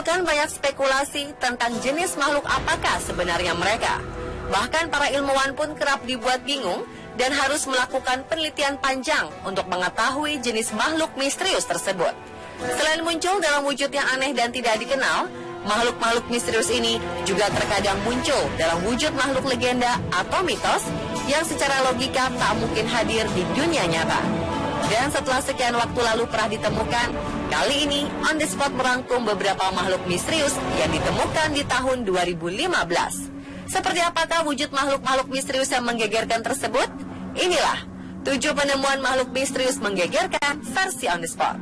Kan banyak spekulasi tentang jenis makhluk apakah sebenarnya mereka. Bahkan para ilmuwan pun kerap dibuat bingung dan harus melakukan penelitian panjang untuk mengetahui jenis makhluk misterius tersebut. Selain muncul dalam wujud yang aneh dan tidak dikenal, makhluk-makhluk misterius ini juga terkadang muncul dalam wujud makhluk legenda atau mitos yang secara logika tak mungkin hadir di dunia nyata. Dan setelah sekian waktu lalu pernah ditemukan, kali ini On The Spot merangkum beberapa makhluk misterius yang ditemukan di tahun 2015. Seperti apakah wujud makhluk-makhluk misterius yang menggegerkan tersebut? Inilah 7 penemuan makhluk misterius menggegerkan versi On The Spot.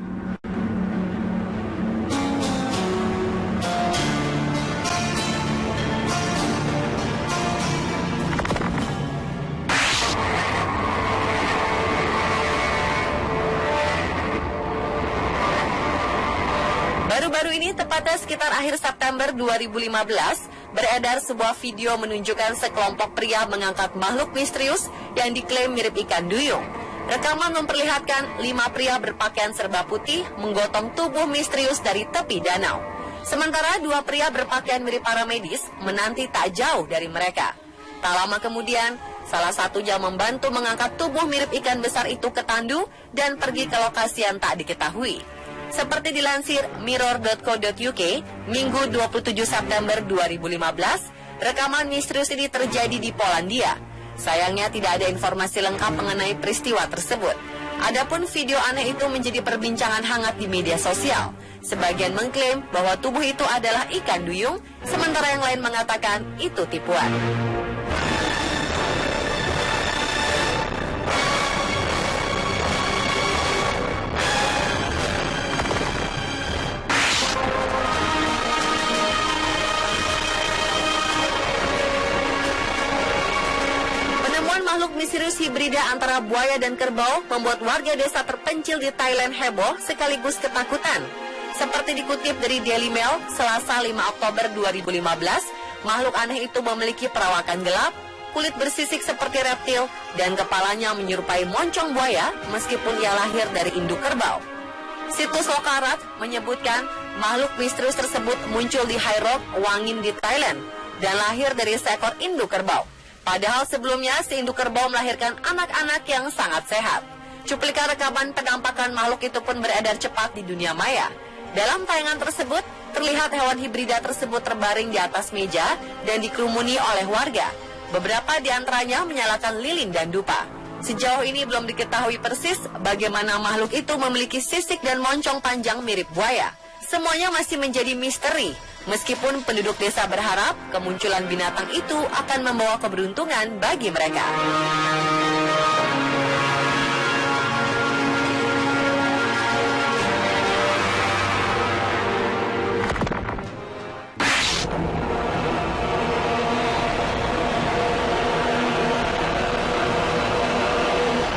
Baru-baru ini, tepatnya sekitar akhir September 2015, beredar sebuah video menunjukkan sekelompok pria mengangkat makhluk misterius yang diklaim mirip ikan duyung. Rekaman memperlihatkan 5 pria berpakaian serba putih menggotong tubuh misterius dari tepi danau. Sementara 2 pria berpakaian mirip para medis menanti tak jauh dari mereka. Tak lama kemudian, salah satunya membantu mengangkat tubuh mirip ikan besar itu ke tandu dan pergi ke lokasi yang tak diketahui. Seperti dilansir mirror.co.uk, Minggu 27 September 2015, rekaman misterius ini terjadi di Polandia. Sayangnya tidak ada informasi lengkap mengenai peristiwa tersebut. Adapun video aneh itu menjadi perbincangan hangat di media sosial. Sebagian mengklaim bahwa tubuh itu adalah ikan duyung, sementara yang lain mengatakan itu tipuan. Makhluk misterius hibrida antara buaya dan kerbau membuat warga desa terpencil di Thailand heboh sekaligus ketakutan. Seperti dikutip dari Daily Mail, Selasa 5 Oktober 2015, makhluk aneh itu memiliki perawakan gelap, kulit bersisik seperti reptil, dan kepalanya menyerupai moncong buaya meskipun ia lahir dari induk kerbau. Situs Lokarat menyebutkan makhluk misterius tersebut muncul di Hai Rok, Wangin di Thailand, dan lahir dari seekor induk kerbau. Padahal sebelumnya si induk kerbau melahirkan anak-anak yang sangat sehat. Cuplikan rekaman penampakan makhluk itu pun beredar cepat di dunia maya. Dalam tayangan tersebut, terlihat hewan hibrida tersebut terbaring di atas meja dan dikerumuni oleh warga. Beberapa di antaranya menyalakan lilin dan dupa. Sejauh ini belum diketahui persis bagaimana makhluk itu memiliki sisik dan moncong panjang mirip buaya. Semuanya masih menjadi misteri. Meskipun penduduk desa berharap kemunculan binatang itu akan membawa keberuntungan bagi mereka.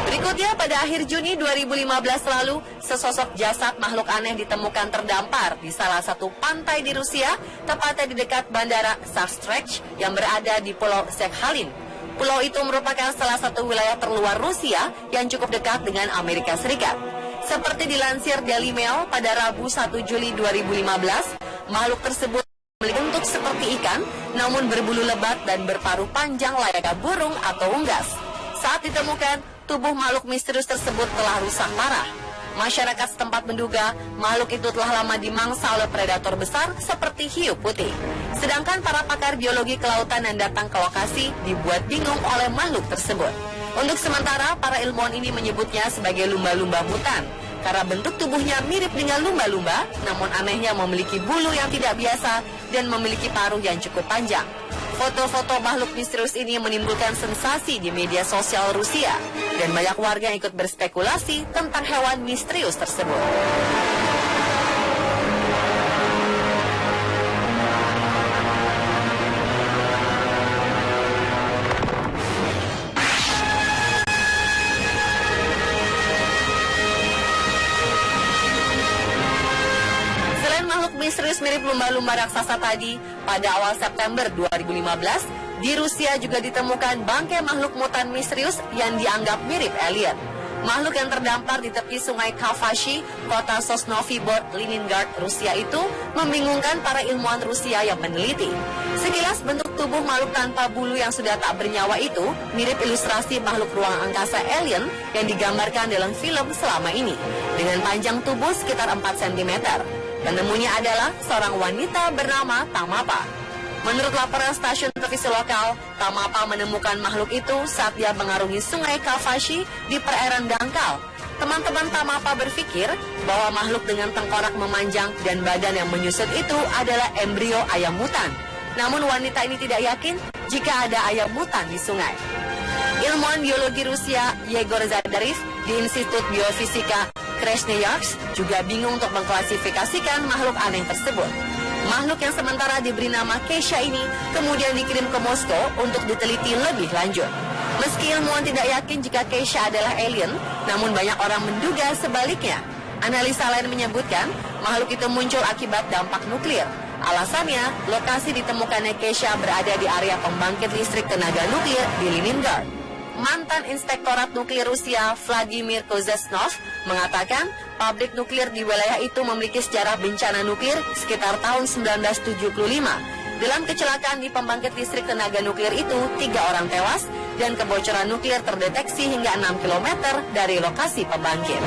Berikutnya, pada akhir Juni 2015 lalu, sesosok jasad makhluk aneh ditemukan terdampar di salah satu pantai di Rusia, tepatnya di dekat bandara Savstrech yang berada di Pulau Sakhalin. Pulau itu merupakan salah satu wilayah terluar Rusia yang cukup dekat dengan Amerika Serikat. Seperti dilansir Daily Mail pada Rabu 1 Juli 2015, makhluk tersebut memiliki bentuk seperti ikan, namun berbulu lebat dan berparuh panjang layaknya burung atau unggas. Saat ditemukan, tubuh makhluk misterius tersebut telah rusak parah. Masyarakat setempat menduga makhluk itu telah lama dimangsa oleh predator besar seperti hiu putih. Sedangkan para pakar biologi kelautan yang datang ke lokasi dibuat bingung oleh makhluk tersebut. Untuk sementara, para ilmuwan ini menyebutnya sebagai lumba-lumba hutan. Karena bentuk tubuhnya mirip dengan lumba-lumba, namun anehnya memiliki bulu yang tidak biasa dan memiliki paruh yang cukup panjang. Foto-foto makhluk misterius ini menimbulkan sensasi di media sosial Rusia, dan banyak warga yang ikut berspekulasi tentang hewan misterius tersebut. Misterius mirip lumba-lumba raksasa tadi, pada awal September 2015, di Rusia juga ditemukan bangkai makhluk mutan misterius yang dianggap mirip alien. Makhluk yang terdampar di tepi sungai Kavashi, kota Sosnovy Bor, Leningrad, Rusia itu membingungkan para ilmuwan Rusia yang meneliti. Sekilas bentuk tubuh makhluk tanpa bulu yang sudah tak bernyawa itu mirip ilustrasi makhluk ruang angkasa alien yang digambarkan dalam film selama ini, dengan panjang tubuh sekitar 4 cm. Penemunya adalah seorang wanita bernama Tamapa. Menurut laporan stasiun televisi lokal, Tamapa menemukan makhluk itu saat dia mengarungi sungai Kavashi di perairan dangkal. Teman-teman Tamapa berpikir bahwa makhluk dengan tengkorak memanjang dan badan yang menyusut itu adalah embrio ayam hutan. Namun wanita ini tidak yakin jika ada ayam hutan di sungai. Ilmuwan biologi Rusia Yegor Zadarev di Institut Biofisika Krasnoyarsk juga bingung untuk mengklasifikasikan makhluk aneh tersebut. Makhluk yang sementara diberi nama Keisha ini kemudian dikirim ke Moskow untuk diteliti lebih lanjut. Meski ilmuwan tidak yakin jika Keisha adalah alien, namun banyak orang menduga sebaliknya. Analisa lain menyebutkan makhluk itu muncul akibat dampak nuklir. Alasannya, lokasi ditemukannya Keisha berada di area pembangkit listrik tenaga nuklir di Leningrad. Mantan Inspektorat Nuklir Rusia Vladimir Kozesnov mengatakan pabrik nuklir di wilayah itu memiliki sejarah bencana nuklir sekitar tahun 1975. Dalam kecelakaan di pembangkit listrik tenaga nuklir itu, 3 orang tewas dan kebocoran nuklir terdeteksi hingga 6 km dari lokasi pembangkit.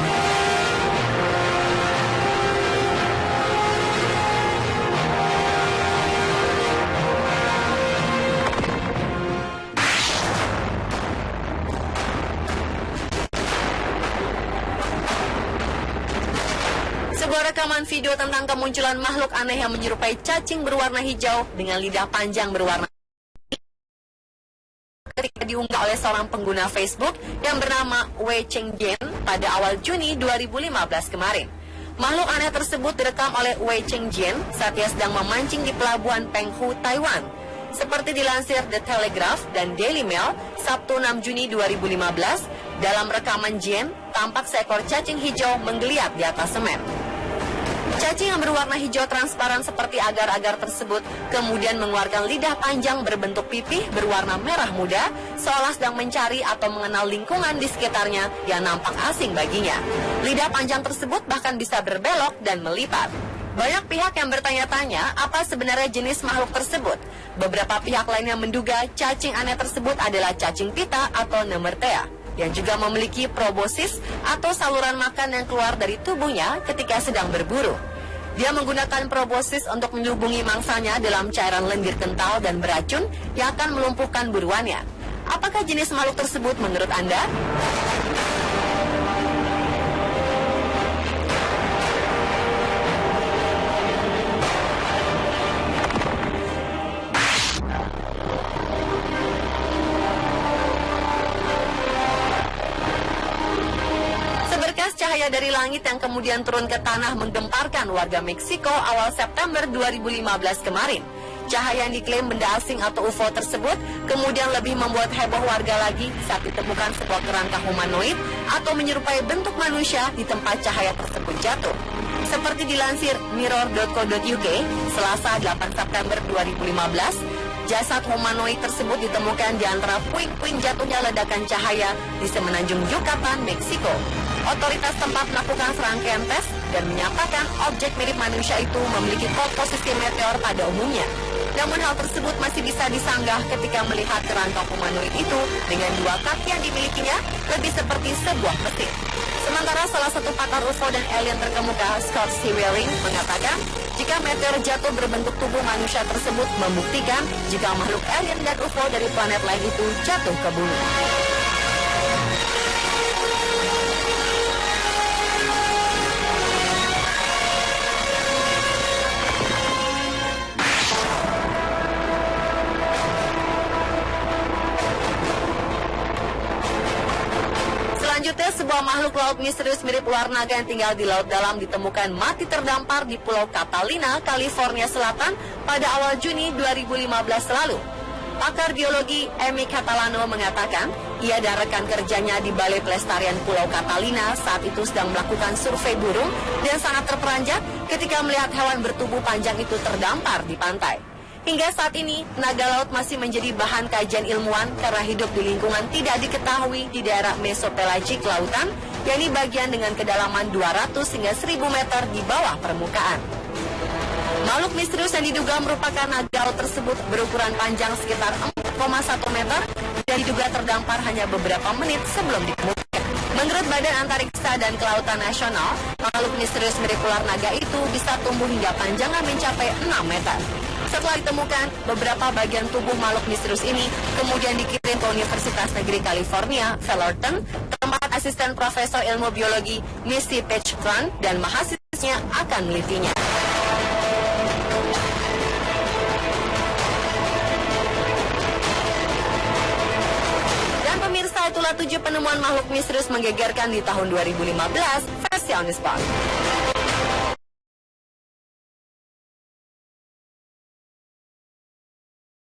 Sebuah rekaman video tentang kemunculan makhluk aneh yang menyerupai cacing berwarna hijau dengan lidah panjang berwarna ketika diunggah oleh seorang pengguna Facebook yang bernama Wei Chengjian pada awal Juni 2015 kemarin. Makhluk aneh tersebut direkam oleh Wei Chengjian saat ia sedang memancing di pelabuhan Penghu, Taiwan. Seperti dilansir The Telegraph dan Daily Mail, Sabtu 6 Juni 2015, dalam rekaman Jian, tampak seekor cacing hijau menggeliat di atas semen. Cacing yang berwarna hijau transparan seperti agar-agar tersebut kemudian mengeluarkan lidah panjang berbentuk pipih berwarna merah muda, seolah sedang mencari atau mengenal lingkungan di sekitarnya yang nampak asing baginya. Lidah panjang tersebut bahkan bisa berbelok dan melipat. Banyak pihak yang bertanya-tanya apa sebenarnya jenis makhluk tersebut. Beberapa pihak lainnya menduga cacing aneh tersebut adalah cacing pita atau Nemertea, yang juga memiliki proboscis atau saluran makan yang keluar dari tubuhnya ketika sedang berburu. Dia menggunakan proboscis untuk menyubungi mangsanya dalam cairan lendir kental dan beracun yang akan melumpuhkan buruannya. Apakah jenis makhluk tersebut menurut Anda? Cahaya dari langit yang kemudian turun ke tanah menggemparkan warga Meksiko awal September 2015 kemarin. Cahaya yang diklaim benda asing atau UFO tersebut kemudian lebih membuat heboh warga lagi saat ditemukan sebuah kerangka humanoid atau menyerupai bentuk manusia di tempat cahaya tersebut jatuh. Seperti dilansir mirror.co.uk, Selasa 8 September 2015, jasad humanoid tersebut ditemukan di antara puing-puing jatuhnya ledakan cahaya di semenanjung Yucatan, Meksiko. Otoritas tempat melakukan serangkaian tes dan menyatakan objek mirip manusia itu memiliki komposisi meteor pada umumnya. Namun hal tersebut masih bisa disanggah ketika melihat kerangka humanoid itu dengan 2 kaki yang dimilikinya lebih seperti sebuah mesin. Sementara salah satu pakar UFO dan alien terkemuka, Scott C. Welling, mengatakan jika meteor jatuh berbentuk tubuh manusia tersebut membuktikan jika makhluk alien dan UFO dari planet lain itu jatuh ke bumi. Selanjutnya, sebuah makhluk laut misterius mirip ular naga yang tinggal di laut dalam ditemukan mati terdampar di Pulau Catalina, California Selatan pada awal Juni 2015 lalu. Pakar biologi Amy Catalano mengatakan, ia dan rekan kerjanya di Balai Pelestarian Pulau Catalina saat itu sedang melakukan survei burung dan sangat terperanjat ketika melihat hewan bertubuh panjang itu terdampar di pantai. Hingga saat ini, naga laut masih menjadi bahan kajian ilmuwan karena hidup di lingkungan tidak diketahui di daerah mesopelagik lautan, yakni bagian dengan kedalaman 200 hingga 1000 meter di bawah permukaan. Makhluk misterius yang diduga merupakan naga laut tersebut berukuran panjang sekitar 4,1 meter dan diduga terdampar hanya beberapa menit sebelum ditemukan. Menurut Badan Antariksa dan Kelautan Nasional, makhluk misterius mirip ular naga itu bisa tumbuh hingga panjangnya mencapai 6 meter. Setelah ditemukan, beberapa bagian tubuh makhluk misterius ini kemudian dikirim ke Universitas Negeri California, Fullerton, tempat asisten profesor ilmu biologi Missy Page-Grant dan mahasiswanya akan melitinya. Dan pemirsa, itulah 7 penemuan makhluk misterius menggegerkan di tahun 2015 versi On The Spot.